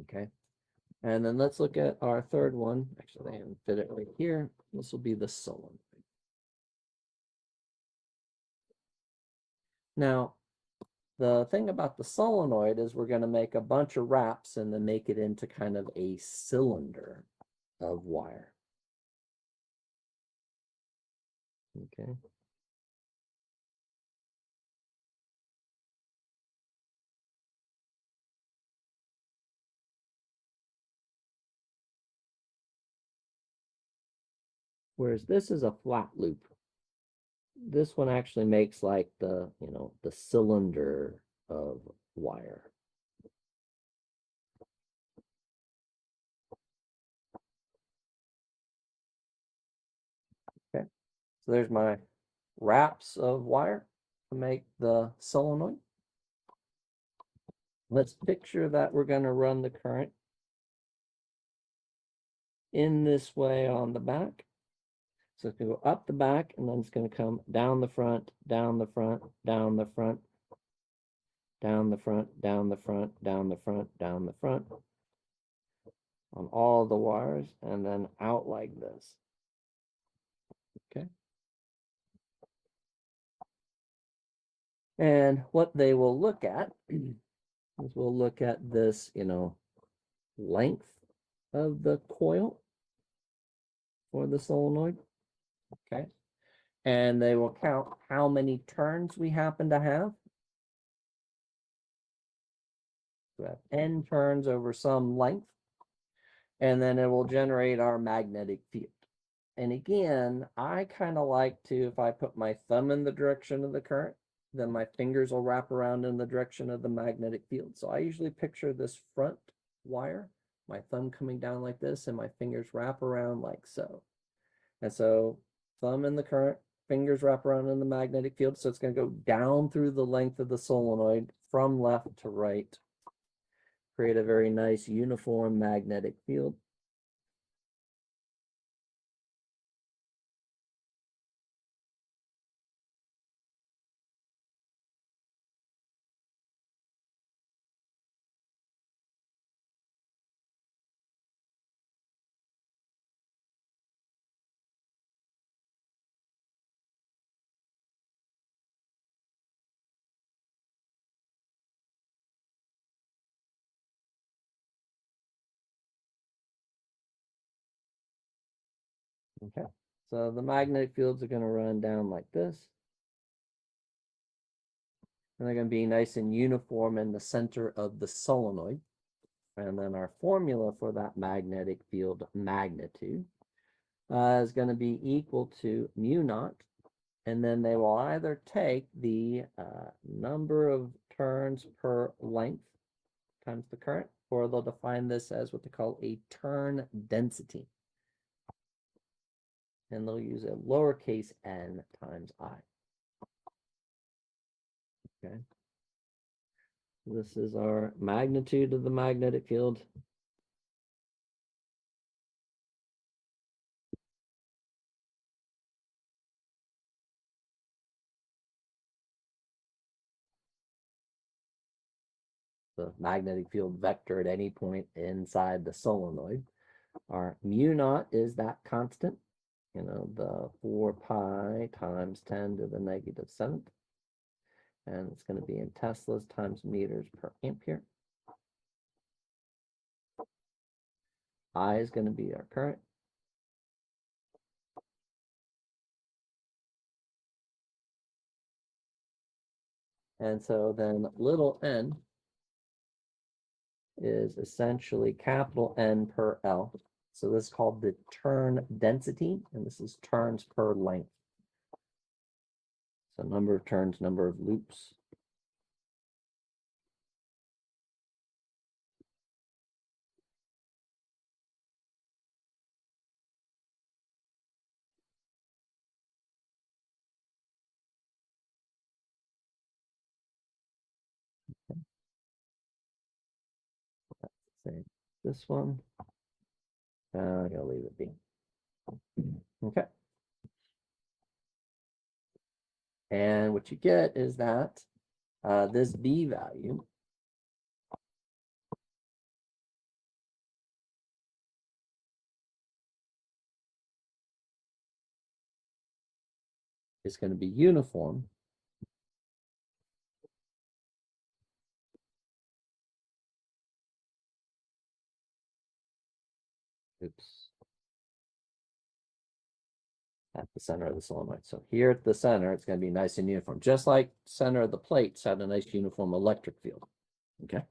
Okay. And then let's look at our third one. Actually, I haven't fit it right here. This will be the solenoid. Now, the thing about the solenoid is we're going to make a bunch of wraps and then make it into kind of a cylinder of wire. Okay. Whereas this is a flat loop. This one actually makes like the, the cylinder of wire. Okay. So there's my wraps of wire to make the solenoid. Let's picture that we're going to run the current in this way on the back. So it's going to go up the back, and then it's going to come down the front, down the front, down the front, down the front, down the front, down the front, down the front on all the wires, and then out like this. Okay. And what they will look at is we'll look at this, length of the coil for the solenoid. Okay. And they will count how many turns we happen to have. We have n turns over some length, and then it will generate our magnetic field. And again, I kind of like to, if I put my thumb in the direction of the current, then my fingers will wrap around in the direction of the magnetic field. So I usually picture this front wire, my thumb coming down like this, and my fingers wrap around like so. And so thumb in the current, fingers wrap around in the magnetic field. So it's going to go down through the length of the solenoid from left to right, create a very nice uniform magnetic field. Okay, so the magnetic fields are going to run down like this. And they're going to be nice and uniform in the center of the solenoid. And then our formula for that magnetic field magnitude is going to be equal to mu naught. And then they will either take the number of turns per length times the current, or they'll define this as what they call a turn density. And they'll use a lowercase n times I. Okay. This is our magnitude of the magnetic field. The magnetic field vector at any point inside the solenoid. Our mu naught is that constant, the 4 pi times 10 to the negative 7th. And it's going to be in Teslas times meters per ampere. I is going to be our current. And so then little n is essentially capital N per L. So this is called the turn density, and this is turns per length. So number of turns, number of loops. Say this one. I'm gonna leave it be. Okay. And what you get is that this B value is going to be uniform. Oops. At the center of the solenoid. So here at the center, it's going to be nice and uniform, just like center of the plates had a nice uniform electric field. Okay.